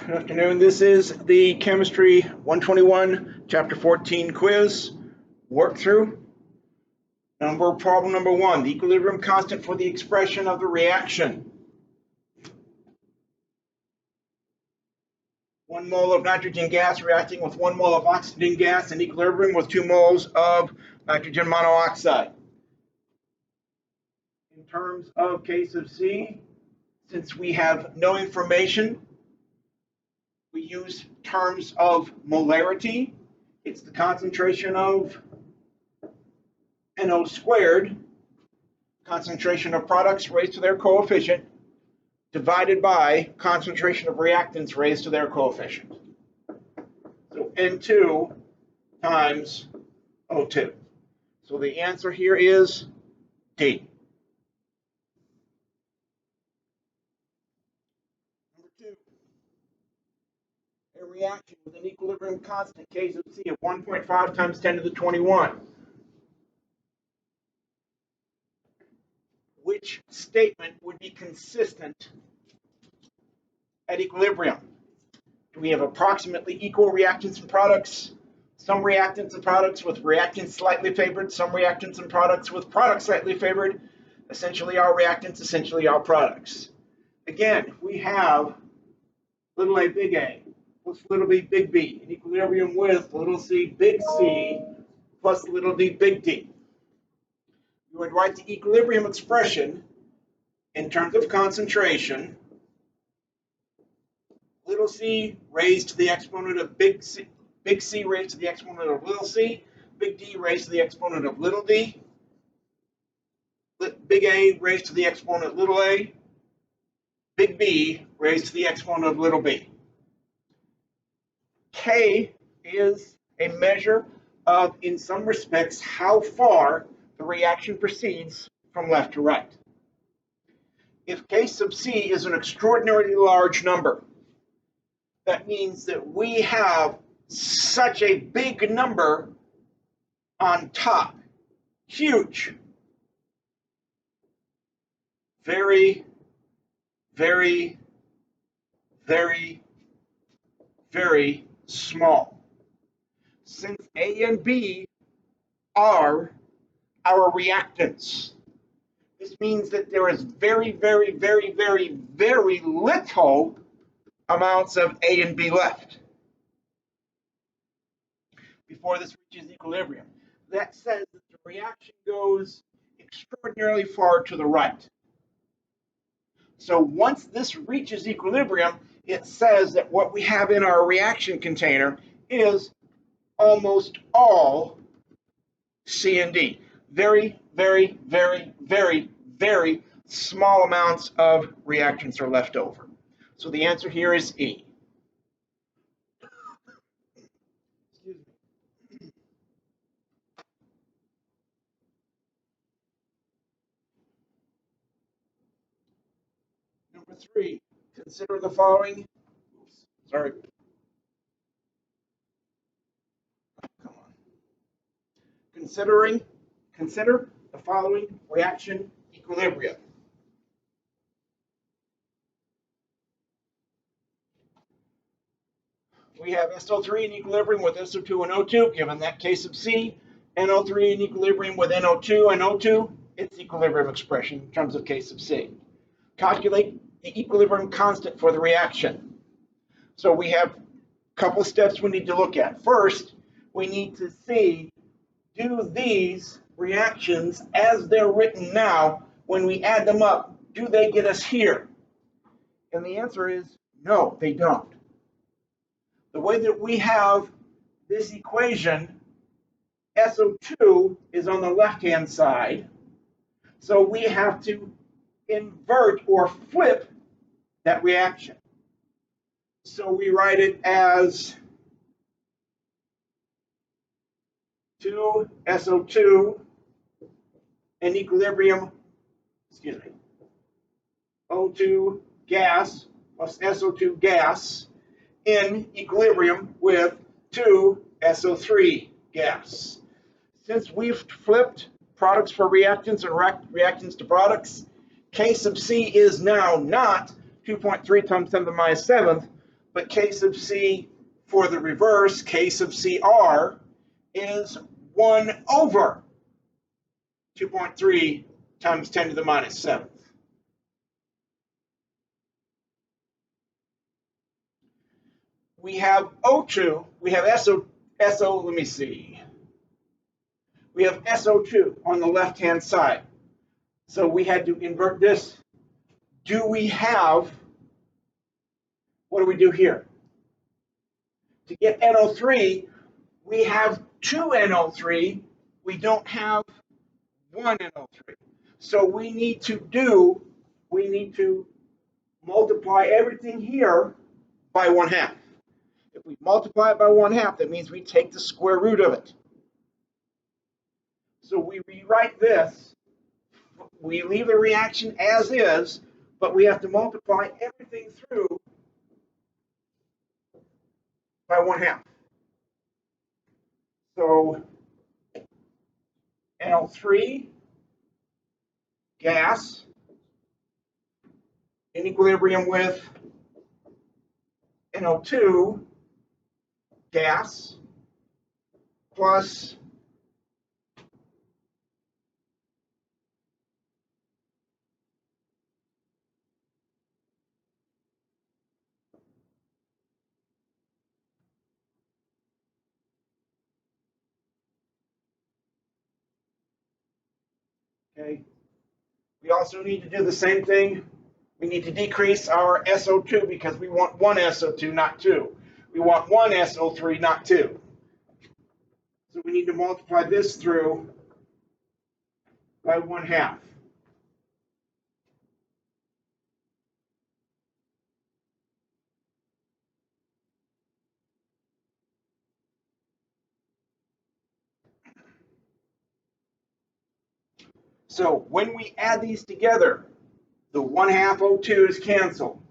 Good afternoon. This is the Chemistry 121, Chapter 14 quiz work through. Problem number 1, the equilibrium constant for the expression of the reaction. 1 mole of nitrogen gas reacting with 1 mole of oxygen gas in equilibrium with 2 moles of nitrogen monoxide. In terms of case of C, since we have no information, we use terms of molarity. It's the concentration of NO squared, concentration of products raised to their coefficient, divided by concentration of reactants raised to their coefficient. So N2 times O2. So the answer here is D. Number 2. A reaction with an equilibrium constant K sub C of 1.5 times 10 to the 21. Which statement would be consistent at equilibrium? Do we have approximately equal reactants and products? Some reactants and products with reactants slightly favored, some reactants and products with products slightly favored, essentially all reactants, essentially all products. Again, we have little a big A plus little b big B in equilibrium with little c big C plus little d big D. We would write the equilibrium expression in terms of concentration, little c raised to the exponent of big C raised to the exponent of little c, big D raised to the exponent of little d, big A raised to the exponent of little a, big B raised to the exponent of little b. K is a measure of, in some respects, how far the reaction proceeds from left to right. If K sub C is an extraordinarily large number, that means that we have such a big number on top, huge, very, very, very, very small. Since A and B are our reactants, this means that there is very, very, very, very, very little amounts of A and B left before this reaches equilibrium. That says that the reaction goes extraordinarily far to the right. So once this reaches equilibrium, it says that what we have in our reaction container is almost all C and D. Very, very, very, very, very small amounts of reactants are left over. So the answer here is E. Excuse me. Number 3, consider the following. Sorry. Come on. Consider the following reaction equilibria. We have SO3 in equilibrium with SO2 and O2, given that K sub C, NO3 in equilibrium with NO2 and O2, its equilibrium expression in terms of K sub C. Calculate the equilibrium constant for the reaction. So we have a couple of steps we need to look at. First, we need to see, do these reactions as they're written now, when we add them up, do they get us here? And the answer is no, they don't. The way that we have this equation, SO2 is on the left-hand side, so we have to invert or flip that reaction. So we write it as 2SO2 in equilibrium, O2 gas plus SO2 gas in equilibrium with 2SO3 gas. Since we've flipped products for reactants and reactants to products, K sub C is now not 2.3 times 10 to the minus 7th, but K sub C for the reverse, K sub CR, is 1 over 2.3 times 10 to the minus 7th. We have O2, we have SO, let me see. We have SO2 on the left-hand side. So we had to invert this. Do we have, what do we do here? To get NO3, we have 2 NO3. We don't have 1 NO3. So we need to multiply everything here by 1/2. If we multiply it by 1/2, that means we take the square root of it. So we rewrite this. We leave the reaction as is, but we have to multiply everything through by 1/2. So NO3, gas, in equilibrium with NO2, gas, plus okay. We also need to do the same thing. We need to decrease our SO2 because we want 1 SO2, not 2. We want 1 SO3, not 2. So we need to multiply this through by 1/2. So when we add these together, the 1/2 O2 is canceled.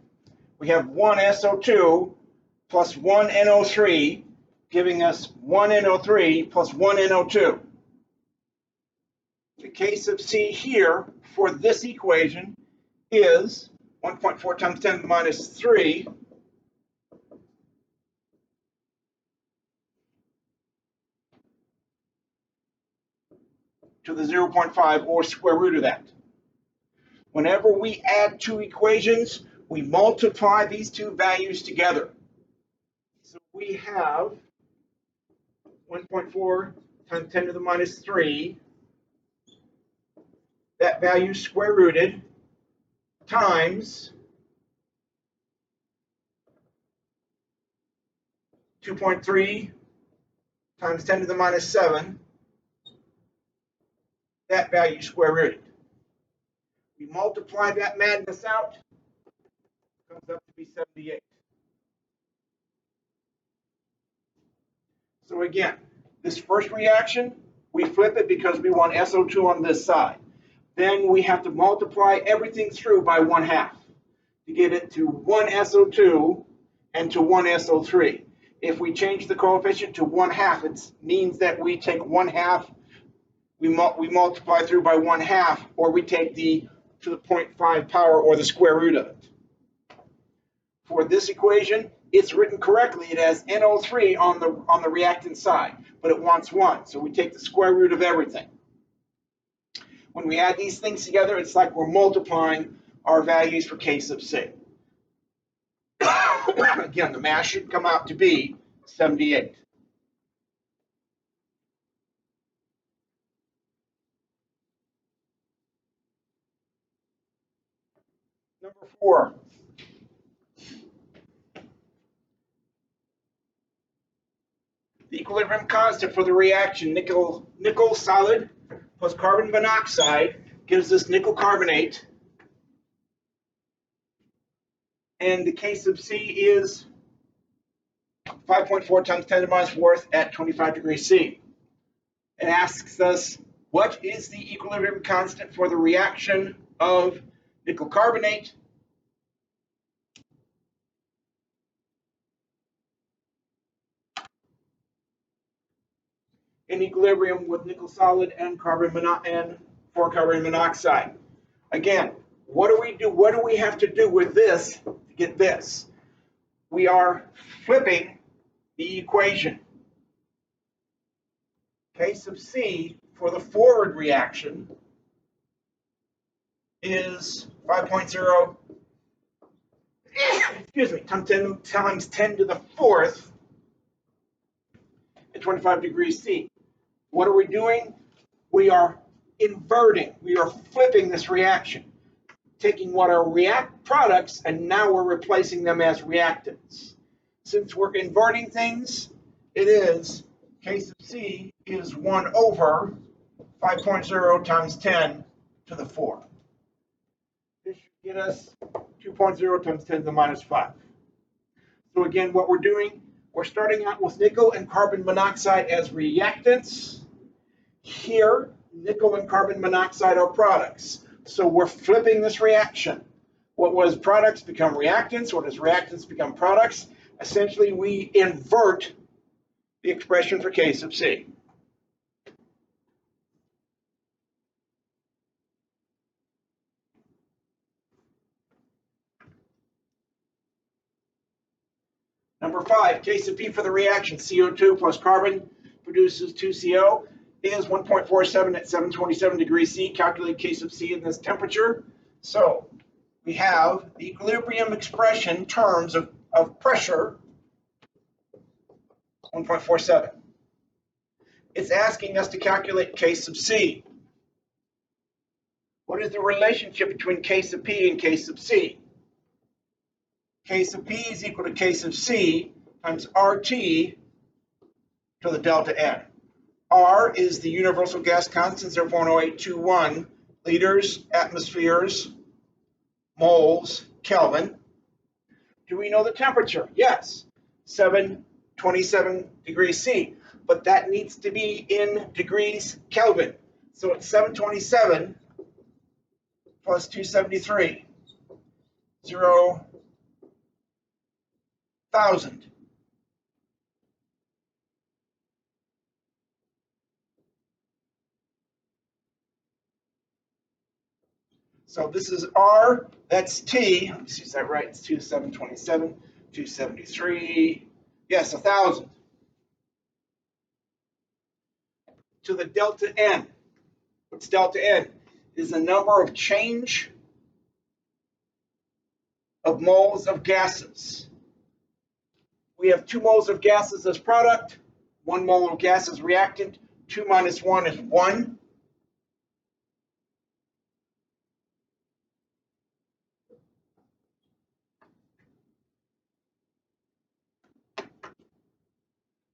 We have 1 SO2 plus 1 NO3, giving us 1 NO3 plus 1 NO2. The K sub C here for this equation is 1.4 times 10 to the minus 3 to the 0.5 or square root of that. Whenever we add two equations, we multiply these two values together. So we have 1.4 times 10 to the minus 3, that value square rooted, times 2.3 times 10 to the minus 7, that value square rooted. We multiply that madness out, it comes up to be 78. So again, this first reaction, we flip it because we want SO2 on this side. Then we have to multiply everything through by 1/2 to get it to 1 SO2 and to 1 SO3. If we change the coefficient to 1/2, it means that we take 1/2, we multiply through by 1/2, or we take the to the 0.5 power or the square root of it. For this equation, it's written correctly. It has NO3 on the reactant side, but it wants 1, so we take the square root of everything. When we add these things together, it's like we're multiplying our values for K sub C. Again, the mass should come out to be 78. Number 4. The equilibrium constant for the reaction nickel solid plus carbon monoxide gives us nickel carbonate, and the K sub C is 5.4 times 10 to the minus 4th at 25 degrees C. It asks us, what is the equilibrium constant for the reaction of nickel carbonate in equilibrium with nickel solid and carbon monoxide? Again, what do we do? What do we have to do with this to get this? we are flipping the equation. K sub C for the forward reaction is 5.0 excuse me, times 10 to the fourth at 25 degrees C. What are we doing? We are inverting, we are flipping this reaction, taking what are products and now we're replacing them as reactants. Since we're inverting things, it is K sub C is 1 over 5.0 times 10 to the 4. This should get us 2.0 times 10 to the minus 5. So again, what we're doing, we're starting out with nickel and carbon monoxide as reactants. Here, nickel and carbon monoxide are products. So we're flipping this reaction. What was products become reactants? What is reactants become products? Essentially, we invert the expression for K sub C. Number 5, K sub P for the reaction. CO2 plus carbon produces 2CO. Is 1.47 at 727 degrees C. Calculate K sub C in this temperature. So we have the equilibrium expression terms of pressure, 1.47. It's asking us to calculate K sub C. What is the relationship between K sub P and K sub C? K sub P is equal to K sub C times RT to the delta N. R is the universal gas constant, 0.0821 liters, atmospheres, moles, Kelvin. Do we know the temperature? Yes, 727 degrees C, but that needs to be in degrees Kelvin. So it's 727 plus 273, 0,000. So this is R, that's T. Let me see, is that right? It's 727, 273. Yes, 1,000. To the delta N. What's delta N? Is the number of change of moles of gases. We have 2 moles of gases as product, 1 mole of gas as reactant. 2 minus 1 is 1.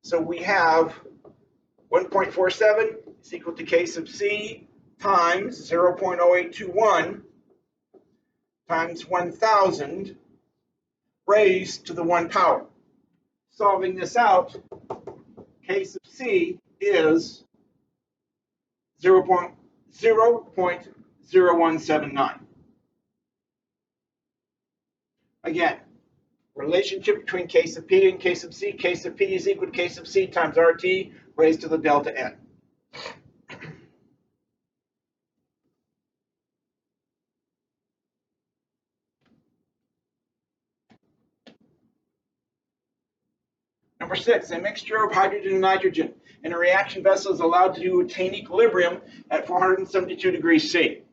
So we have 1.47 is equal to K sub C times 0.0821 times 1,000 raised to the 1 power. Solving this out, K sub C is 0.0179. Again, relationship between K sub P and K sub C. K sub P is equal to K sub C times RT raised to the delta N. Number 6, a mixture of hydrogen and nitrogen in a reaction vessel is allowed to attain equilibrium at 472 degrees C.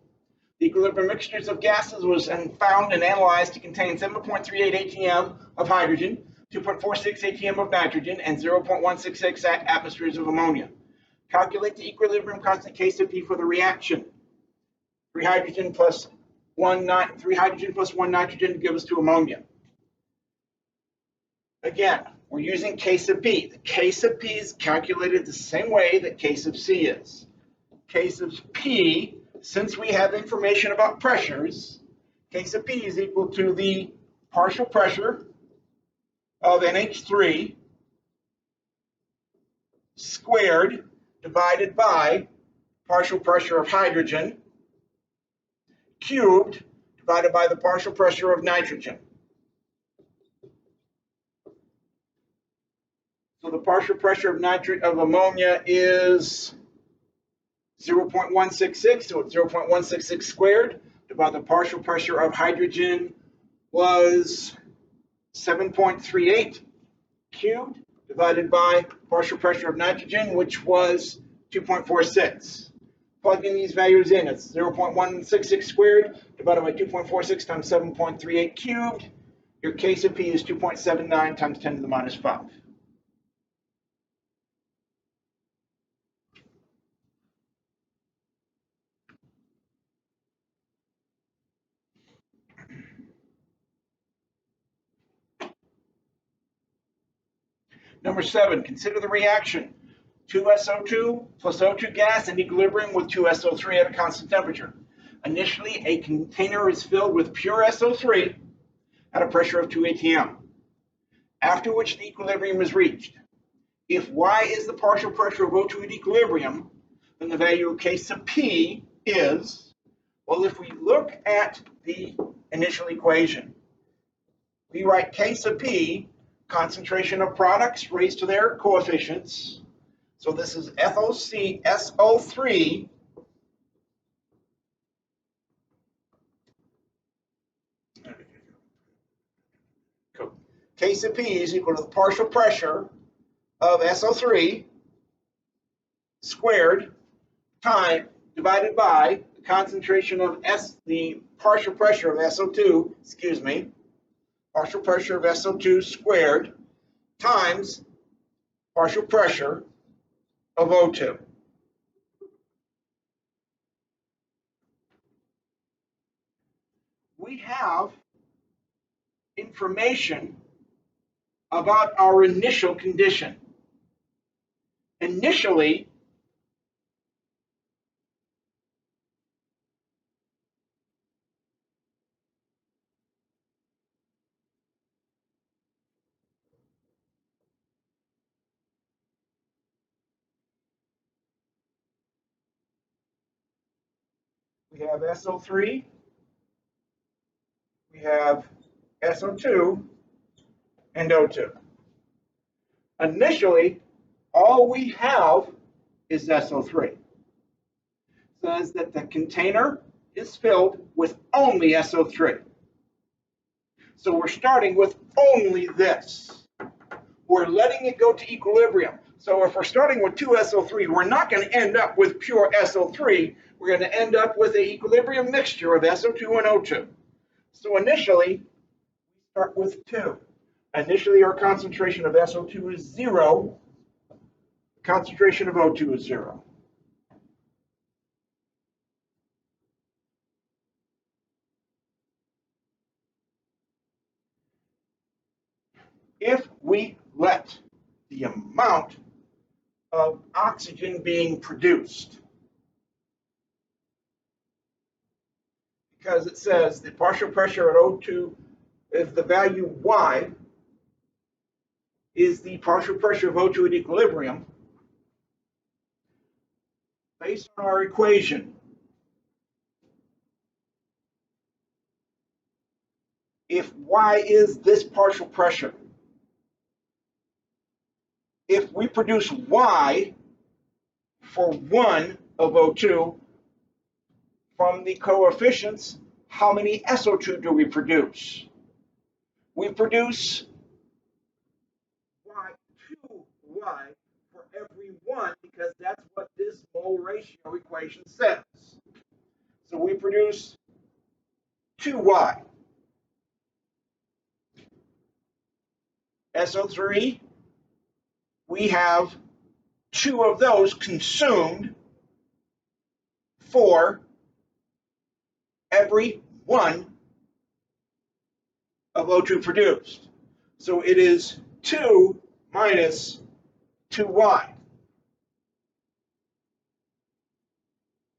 The equilibrium mixtures of gases was found and analyzed to contain 7.38 atm of hydrogen, 2.46 atm of nitrogen, and 0.166 atmospheres of ammonia. Calculate the equilibrium constant K sub P for the reaction. 3 hydrogen plus 1 nitrogen to give us 2 ammonia. Again, we're using K sub P. The K sub P is calculated the same way that K sub C is. K sub P, since we have information about pressures, K sub P is equal to the partial pressure of NH3 squared divided by partial pressure of hydrogen cubed divided by the partial pressure of nitrogen. So the partial pressure of ammonia is 0.166, so it's 0.166 squared, divided by the partial pressure of hydrogen was 7.38 cubed divided by partial pressure of nitrogen, which was 2.46. Plugging these values in, it's 0.166 squared divided by 2.46 times 7.38 cubed. Your K sub P is 2.79 times 10 to the minus 5. Number 7, consider the reaction. 2SO2 plus O2 gas in equilibrium with 2SO3 at a constant temperature. Initially, a container is filled with pure SO3 at a pressure of 2 atm, after which the equilibrium is reached. If Y is the partial pressure of O2 at equilibrium, then the value of K sub P is, well, if we look at the initial equation, we write K sub P, concentration of products raised to their coefficients. So this is FOC SO3 K sub P is equal to the partial pressure of SO3 squared time divided by the concentration of the partial pressure of SO2, partial pressure of SO2 squared times partial pressure of O2. We have information about our initial condition. Initially, we have SO3, we have SO2, and O2. Initially, all we have is SO3. It says that the container is filled with only SO3. So we're starting with only this. We're letting it go to equilibrium. So if we're starting with 2SO3, we're not going to end up with pure SO3. We're going to end up with an equilibrium mixture of SO2 and O2. So initially, we start with 2. Initially, our concentration of SO2 is 0. The concentration of O2 is 0. If we let the amount of oxygen being produced, because it says the partial pressure at O2, if the value Y is the partial pressure of O2 at equilibrium, based on our equation, if Y is this partial pressure, if we produce Y for 1 of O2 from the coefficients, how many SO2 do we produce? We produce 2Y for every 1 because that's what this mole ratio equation says. So we produce 2Y. SO3, we have 2 of those consumed for every 1 of O2 produced. So it is 2 minus 2Y.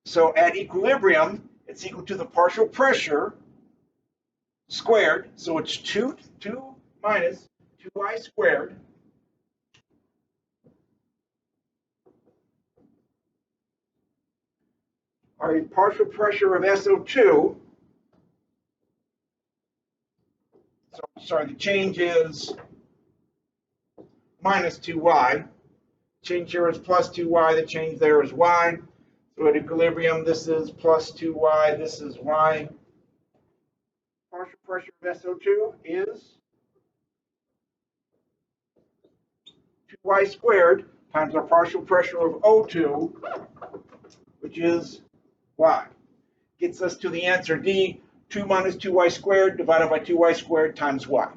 So at equilibrium, it's equal to the partial pressure squared. So it's 2 minus 2Y squared our partial pressure of SO2. The change is minus 2Y. Change here is plus 2Y. The change there is Y. So at equilibrium, this is plus 2Y. This is Y. Partial pressure of SO2 is 2y squared times our partial pressure of O2, which is y. Gets us to the answer D, 2 minus 2y squared divided by 2y squared times y.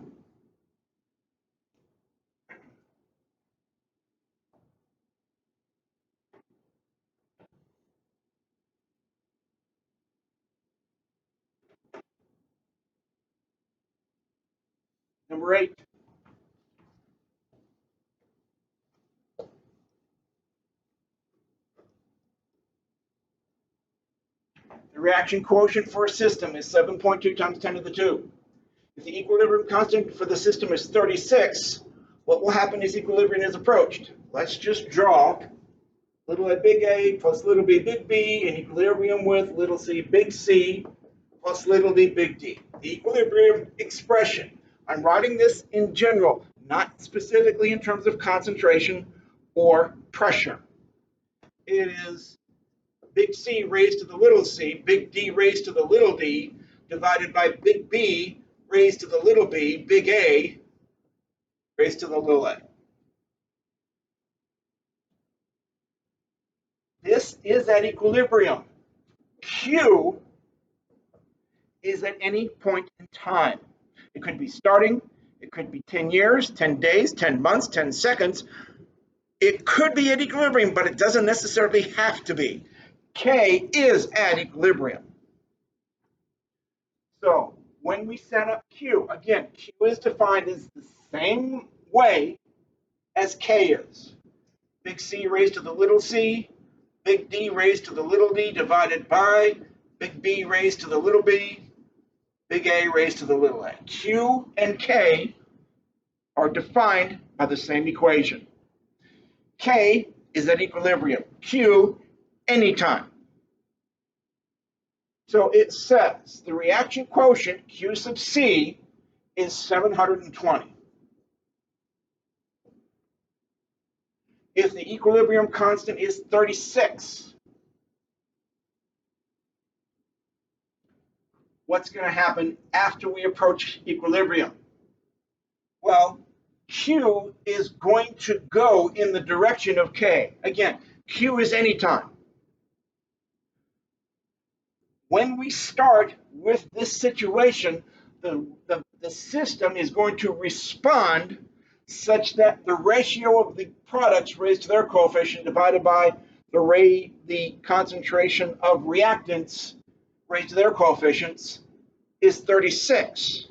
Number 8. The reaction quotient for a system is 7.2 times 10 to the 2. If the equilibrium constant for the system is 36, what will happen as equilibrium is approached? Let's just draw little a big A plus little b big B in equilibrium with little c big C plus little d big D. The equilibrium expression. I'm writing this in general, not specifically in terms of concentration or pressure. It is big C raised to the little c, big D raised to the little d, divided by big B raised to the little b, big A raised to the little a. This is at equilibrium. Q is at any point in time. It could be starting, it could be 10 years, 10 days, 10 months, 10 seconds. It could be at equilibrium, but it doesn't necessarily have to be. K is at equilibrium. So when we set up Q, again, Q is defined as the same way as K is. Big C raised to the little c, big D raised to the little d divided by big B raised to the little b, big A raised to the little a. Q and K are defined by the same equation. K is at equilibrium. Q, anytime. So it says the reaction quotient, Q sub C, is 720. If the equilibrium constant is 36, what's going to happen after we approach equilibrium? Well, Q is going to go in the direction of K. Again, Q is anytime. When we start with this situation, the system is going to respond such that the ratio of the products raised to their coefficient divided by the concentration of reactants raised to their coefficients is 36.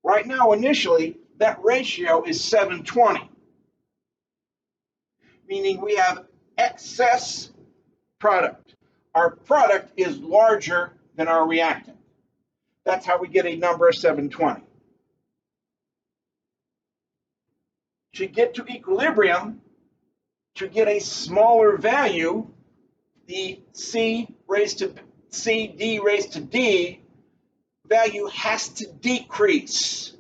Right now, initially, that ratio is 720, meaning we have excess product. Our product is larger than our reactant. That's how we get a number of 720. To get to equilibrium, to get a smaller value, the C raised to C, D raised to D value has to decrease.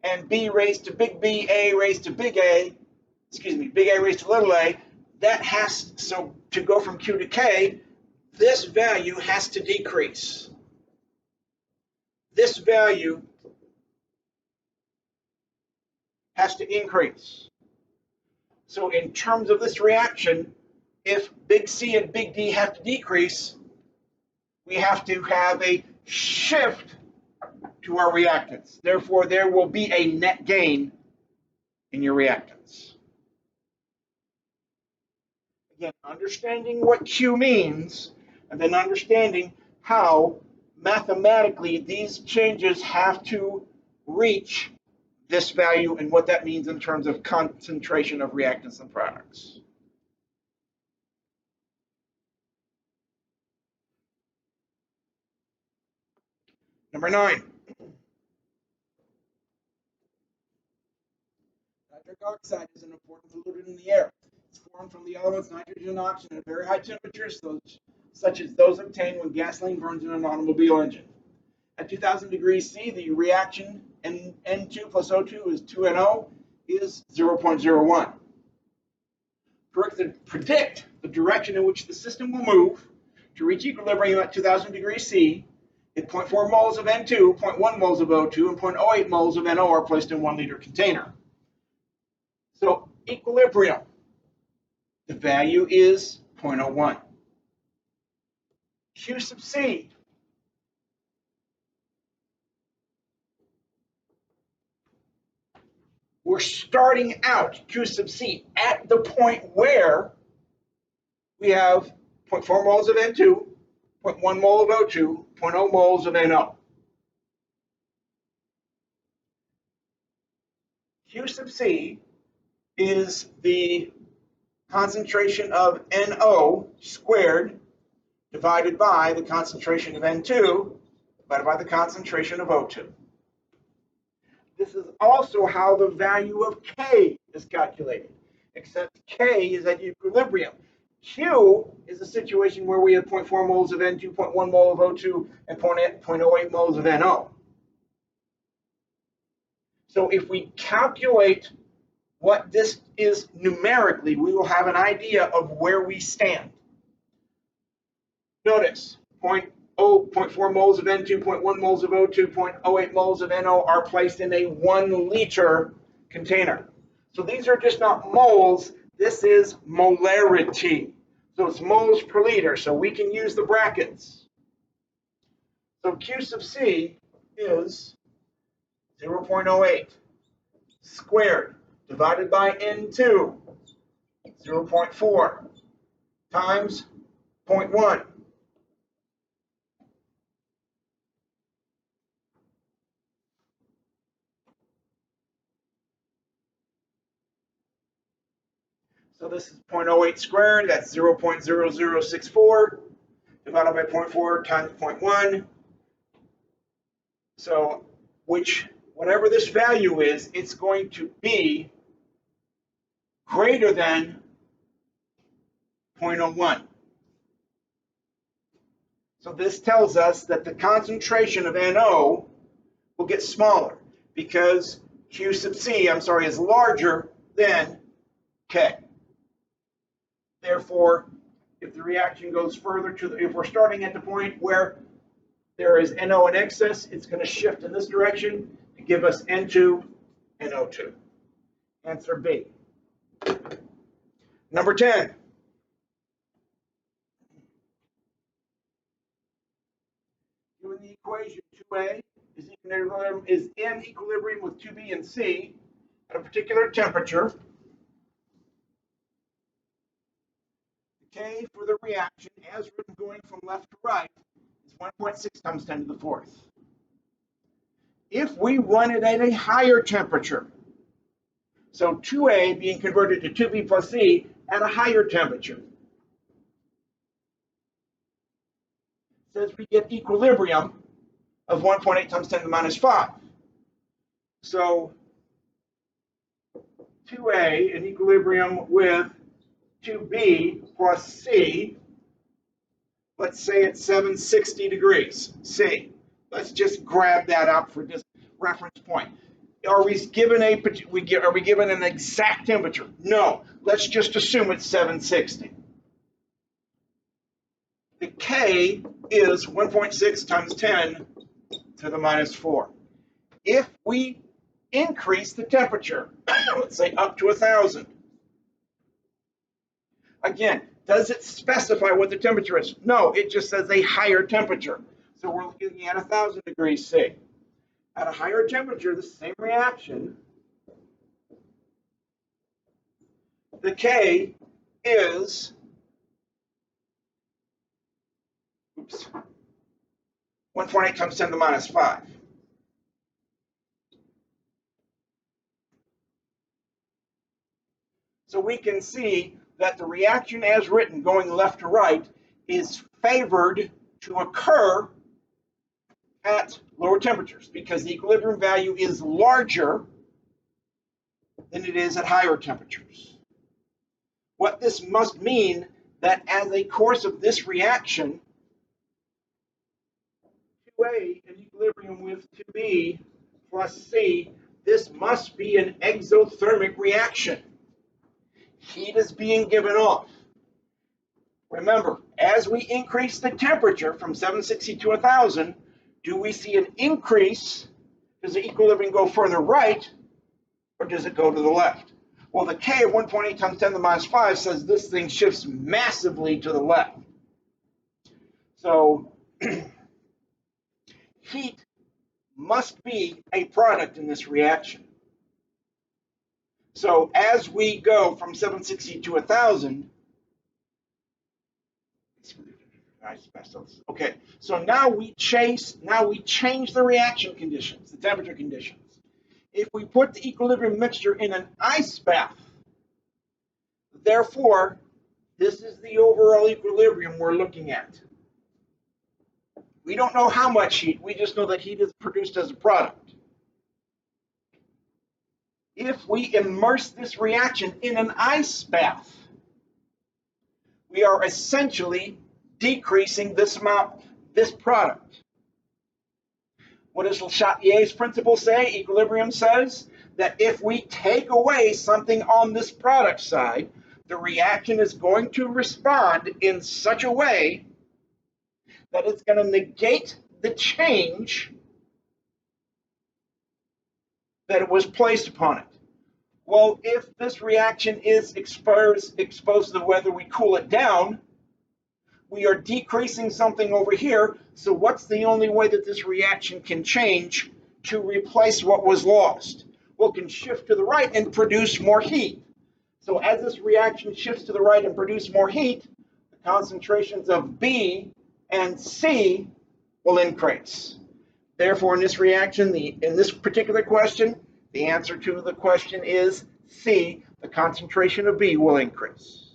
And B raised to big B, A raised to big A, big A raised to little a, so to go from Q to K, this value has to decrease. This value has to increase. So in terms of this reaction, if big C and big D have to decrease, we have to have a shift to our reactants. Therefore, there will be a net gain in your reactants. Again, understanding what Q means, and then understanding how mathematically these changes have to reach this value and what that means in terms of concentration of reactants and products. Number 9. Nitric oxide is an important pollutant in the air. It's formed from the elements nitrogen and oxygen at very high temperatures, such as those obtained when gasoline burns in an automobile engine. At 2000 degrees C, the reaction N2 plus O2 is 2NO is 0.01. Predict the direction in which the system will move to reach equilibrium at 2000 degrees C if 0.4 moles of N2, 0.1 moles of O2, and 0.08 moles of NO are placed in 1 liter container. So equilibrium, the value is 0.01. Q sub C, we're starting out Q sub C at the point where we have 0.4 moles of N2, 0.1 mole of O2, 0.0 moles of NO. Q sub C is the concentration of NO squared divided by the concentration of N2 divided by the concentration of O2. This is also how the value of K is calculated, except K is at equilibrium. Q is a situation where we have 0.4 moles of N2, 0.1 mole of O2, and 0.08 moles of NO. So if we calculate what this is numerically, we will have an idea of where we stand. Notice 0.4 moles of N2, 0.1 moles of O2, 0.08 moles of NO are placed in a 1 liter container. So these are just not moles, this is molarity. So it's moles per liter, so we can use the brackets. So Q sub C is 0.08 squared divided by N2, 0.4 times 0.1. So this is 0.08 squared, that's 0.0064 divided by 0.4 times 0.1. So whatever this value is, it's going to be greater than 0.01. So this tells us that the concentration of NO will get smaller because Q sub C, is larger than K. Therefore, if the reaction goes further if we're starting at the point where there is NO in excess, it's going to shift in this direction to give us N2 and O2. Answer B. Number 10. Given the equation 2A is in equilibrium with 2B and C at a particular temperature, the K for the reaction, as written going from left to right, is 1.6 times 10 to the fourth. If we run it at a higher temperature, so 2A being converted to 2B plus C at a higher temperature, says we get equilibrium of 1.8 times 10 to the minus 5. So 2A in equilibrium with 2B plus C, let's say it's 760 degrees C. Let's just grab that out for this reference point. Are we given an exact temperature? No. Let's just assume it's 760. The K is 1.6 times 10 to the minus 4. If we increase the temperature, let's say up to 1,000. Again, does it specify what the temperature is? No, it just says a higher temperature. So we're looking at 1,000 degrees C. At a higher temperature, the same reaction, the K is 1.8 times 10 to the minus 5. So we can see that the reaction as written, going left to right, is favored to occur at lower temperatures because the equilibrium value is larger than it is at higher temperatures. What this must mean that as a course of this reaction, 2A in equilibrium with 2B plus C, this must be an exothermic reaction. Heat is being given off. Remember, as we increase the temperature from 760 to 1,000, do we see an increase? Does the equilibrium go further right, or does it go to the left? Well, the K of 1.8 times 10 to the minus 5 says this thing shifts massively to the left. So heat must be a product in this reaction. So as we go from 760 to 1,000, okay, so now we change the reaction conditions, the temperature conditions. If we put the equilibrium mixture in an ice bath, therefore, this is the overall equilibrium we're looking at. We don't know how much heat, we just know that heat is produced as a product. If we immerse this reaction in an ice bath, we are essentially decreasing this product. What does Le Chatelier's principle say? Equilibrium says that if we take away something on this product side, the reaction is going to respond in such a way that it's going to negate the change that it was placed upon it. Well, if this reaction is exposed to the weather, we cool it down, we are decreasing something over here. So what's the only way that this reaction can change to replace what was lost? Well, it can shift to the right and produce more heat. So as this reaction shifts to the right and produce more heat, the concentrations of B and C will increase. Therefore, in this reaction, in this particular question, the answer to the question is C, the concentration of B will increase.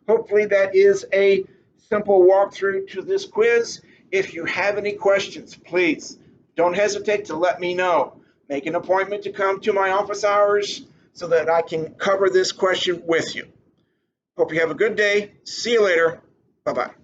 Hopefully that is a simple walkthrough to this quiz. If you have any questions, please don't hesitate to let me know. Make an appointment to come to my office hours so that I can cover this question with you. Hope you have a good day. See you later. Bye-bye.